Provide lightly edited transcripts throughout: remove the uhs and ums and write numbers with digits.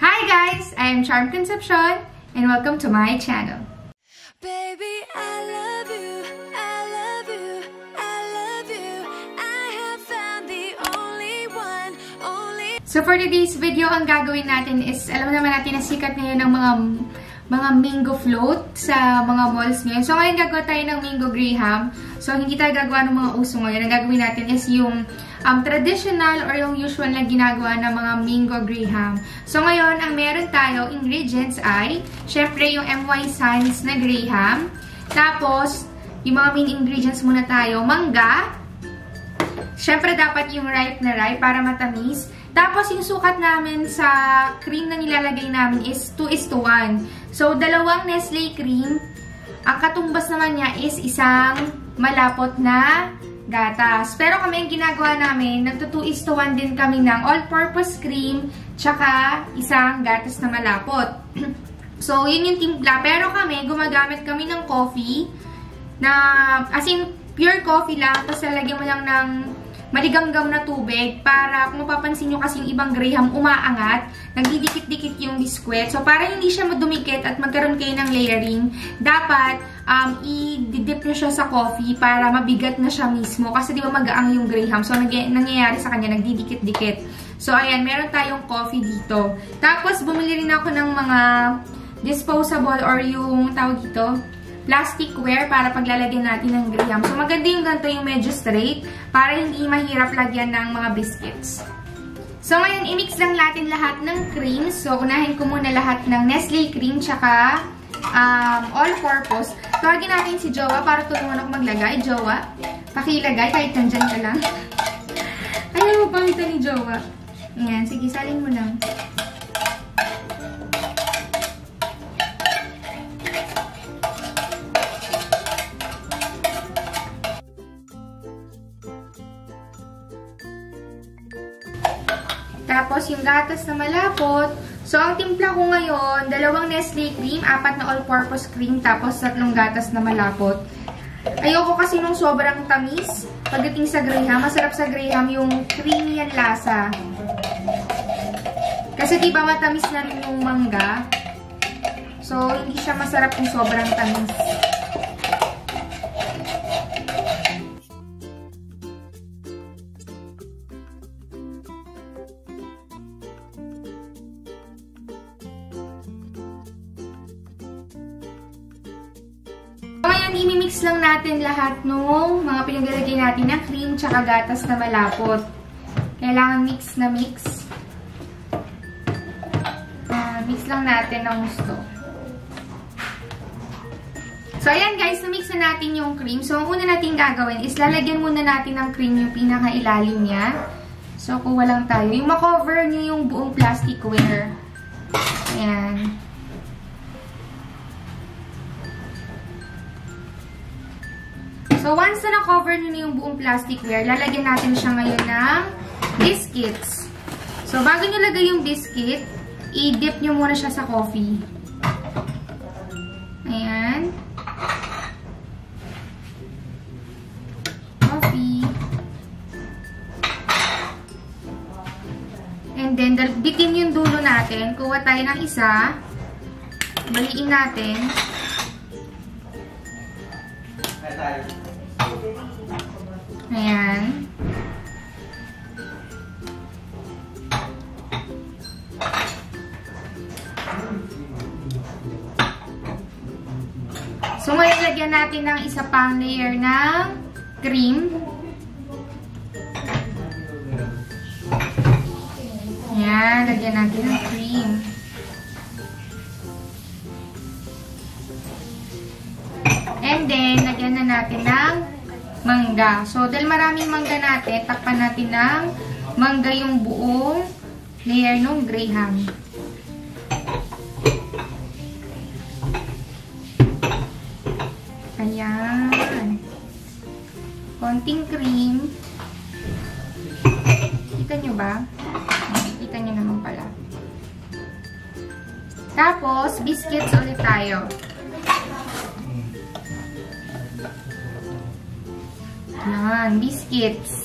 Hi guys! I am Charm Concepcion and welcome to my channel. Baby, I love you, I love you, I love you. I have found the only one, only... So for today's video, ang gagawin natin is, alam naman natin na sikat ngayon ng mga mango float sa mga malls ngayon. So ngayon gagawa tayo ng mango graham. So hindi tayo gagawa ng mga uso ngayon. Ang gagawin natin is yung traditional or yung usual na ginagawa ng mga mango graham. So ngayon, ang meron tayo ingredients ay, syempre yung M.Y. Sans na graham. Tapos, yung mga main ingredients muna tayo, mangga. Syempre dapat yung ripe na ripe para matamis. Tapos, yung sukat namin sa cream na nilalagay namin is 2:1. So, dalawang Nestle cream. Ang katumbas naman niya is isang malapot na gatas. Pero kami, ang ginagawa namin, nagto-2:1 din kami ng all-purpose cream, tsaka isang gatas na malapot. So, yun yung timpla. Pero kami, gumagamit kami ng coffee, na, as in, pure coffee lang, tapos lalagyan mo lang ng maligamgam na tubig para kung mapapansin nyo kasi yung ibang graham umaangat, nagdidikit-dikit yung biskwit. So, para hindi siya madumikit at magkaroon kayo ng layering, dapat i-dip nyo siya sa coffee para mabigat na siya mismo. Kasi di ba magaang yung graham. So, nangyayari sa kanya, nagdidikit-dikit. So, ayan, meron tayong coffee dito. Tapos, bumili rin ako ng mga disposable or yung tawag dito, plasticware para paglalagyan natin ng graham. So, maganda yung ganito yung medyo straight para hindi mahirap lagyan ng mga biscuits. So, ngayon, i-mix lang natin lahat ng cream. So, unahin ko muna lahat ng Nestle cream tsaka all-purpose. Tawagin natin si Jowa para tulungan ako maglagay. Jowa, pakilagay kahit nandyan ka lang. Ayaw mo pangita ni Jowa. Ayan, sige, salin mo lang. Tapos, yung gatas na malapot. So, ang timpla ko ngayon, 2 Nestle cream, 4 na all-purpose cream, tapos 3 gatas na malapot. Ayoko kasi nung sobrang tamis. Pagdating sa graham, masarap sa graham yung creamy yan lasa. Kasi diba matamis na rin yung mangga. So, hindi siya masarap yung sobrang tamis. Ngayon, imimix lang natin lahat nung mga pinaglalagay natin ng cream tsaka gatas na malapot. Kailangan mix na mix. Mix lang natin ng gusto. So, ayan guys, na-mix na natin yung cream. So, ang una natin gagawin is lalagyan muna natin ng cream yung pinaka-ilalim niya. So, kuha lang tayo. Yung makover niyo yung buong plasticware. Ayan. So, once na na-cover nyo na yung buong plasticware, lalagyan natin siya ngayon ng biscuits. So, bago nyo lagay yung biscuit, i-dip nyo muna siya sa coffee. Ayan. Coffee. And then, bitin yung dulo natin. Kuha tayo ng isa. Baliin natin. Ayan. So, ngayon lagyan natin ng isa pang layer ng cream. Ayan, lagyan natin ng cream. And then, lagyan na natin ng mangga. So, dahil maraming mangga natin, takpan natin ng mangga yung buong layer ng graham. Ayan. Konting cream. Kita nyo ba? Kita nyo naman pala. Tapos, biscuits ulit tayo. Yan, biscuits.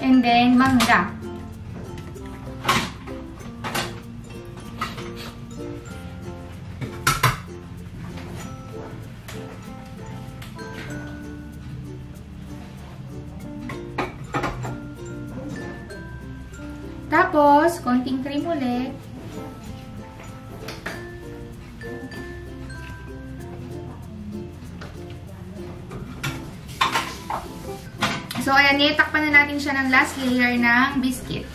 And then, mangga. Tapos, konting cream ulit. So, ayan, itakpan na natin siya ng last layer ng biscuit.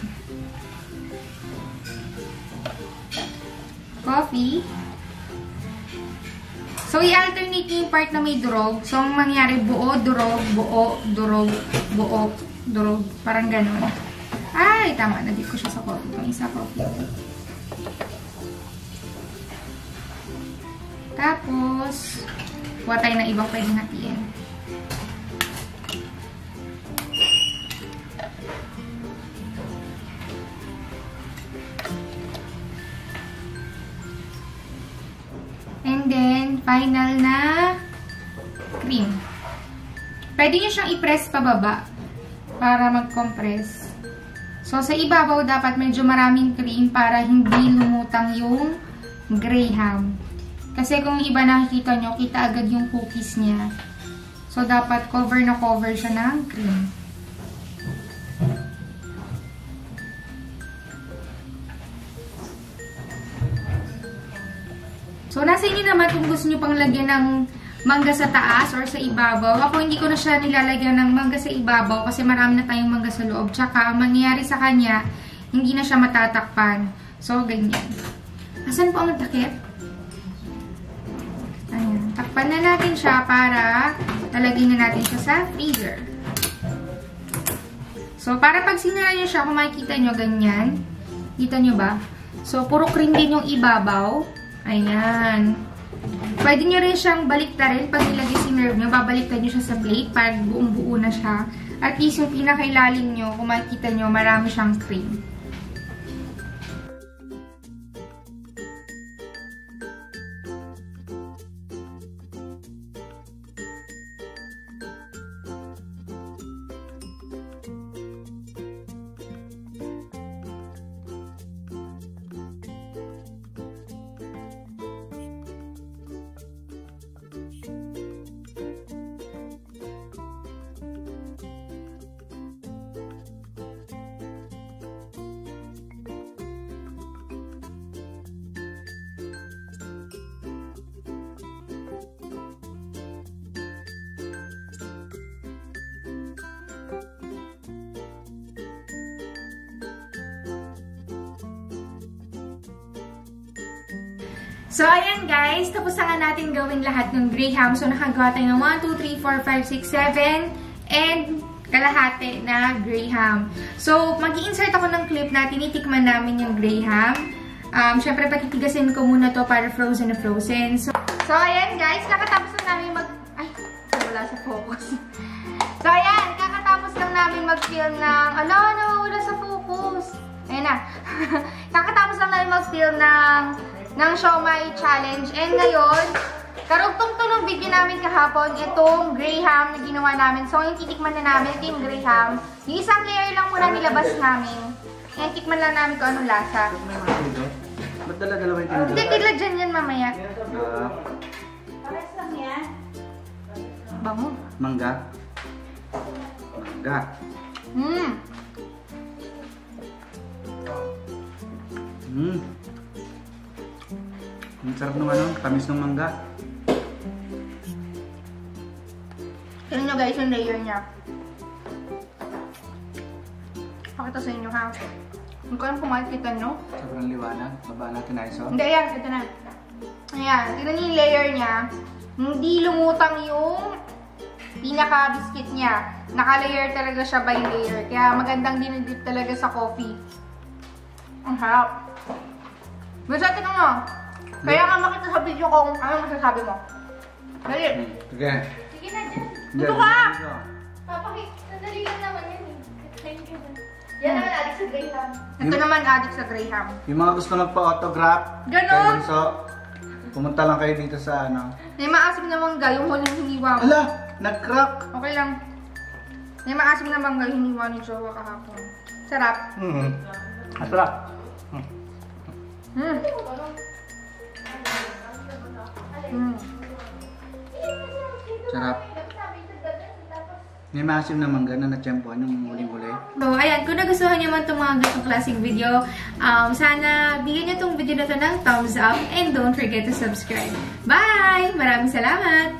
Coffee. So, i-alternate yung part na may durog. So, ang mangyari, buo, durog, buo, durog, buo, durog. Parang ganun. Ay, tama. Nabit ko siya sa coffee. Itong isa coffee. Tapos, kuha tayo ng ibang pwedeng hatiin. And then, final na cream. Pwede nyo siyang i-press pababa para mag-compress. So, sa ibabaw, dapat medyo maraming cream para hindi lumutang yung graham. Kasi kung iba nakikita nyo, kita agad yung cookies niya. So, dapat cover na cover siya ng cream. So, nasa inyo naman kung gusto nyo pang lagyan ng mangga sa taas or sa ibabaw. Ako hindi ko na siya nilalagyan ng mangga sa ibabaw kasi marami na tayong mangga sa loob. Tsaka, ang mangyayari sa kanya, hindi na siya matatakpan. So, ganyan. Asan po ang takip? Ayan. Takpan na natin siya para talagyan na natin siya sa freezer. So, para pag sinara nyo siya, kung makikita nyo, ganyan. Kita nyo ba? So, puro cream din yung ibabaw. Ayan. Pwede nyo rin siyang baliktarin pag nilagay si nerve nyo. Babaliktad nyo siya sa plate para buong-buo na siya. At least yung pinakailalim nyo, kung makikita nyo, marami siyang cream. So, ayan guys, tapos na nga natin gawin lahat ng graham. So, nakagawa tayo ng 1, 2, 3, 4, 5, 6, 7, and kalahati na graham. So, mag-i-insert ako ng clip na tinitikman namin yung graham. Syempre, patitigasin ko muna to para frozen na frozen. So, ayan guys, kakatapos lang namin Ay, wala sa focus. So, ayan, kakatapos lang namin mag-film ng... wala sa focus. Ayan na. Kakatapos lang namin mag-film ng Siomai Challenge. And ngayon, karugtong to ng video namin kahapon, itong graham na ginawa namin. So, yung titikman na namin, ito yung graham. Yung isang layer lang muna nilabas namin. Yan, tikman lang namin kung anong lasa. Ba't dala-dalawa yung tinidor? Hindi, tila dyan yan mamaya. Pares lang yan. Bango. Mangga. Mangga. Ang sarap ng tamis ng mangga. Tignan nyo guys yung layer niya. Pakita sa inyo ha. Hindi ko alam kung makikita nyo. Sobrang liwanag. Baba natin ISO. Hindi, ayan. Ito na. Ayan. Tignan nyo yung layer niya. Hindi lumutang yung pinaka-biscuit niya. Naka-layer talaga siya by layer. Kaya magandang dinidip talaga sa coffee. Ang harap. Basta tignan mo. Kaya ka makita sa video kung ano masasabi mo. Dali. Sige. Sige na dyan. Dito ka! Sandali lang naman yan eh. Thank you. Yan naman adik sa graham. Ito naman adik sa graham. Yung mga gusto magpa-autograph. Ganon! So, pumunta lang kayo dito sa May maasim na mangga, yung huling hiniwa mo. Ala! Nag-crack! Okay lang. Yung maasim na mangga, hiniwa ni Jowa kahapon. Sarap. Masarap. Sarap. May massive na mangga na natsyempoan yung huling-huli. So, ayan, kung nagustuhan nyo man itong mga ganitong klaseng video, sana bigyan nyo itong video na ito ng thumbs up and don't forget to subscribe. Bye! Maraming salamat!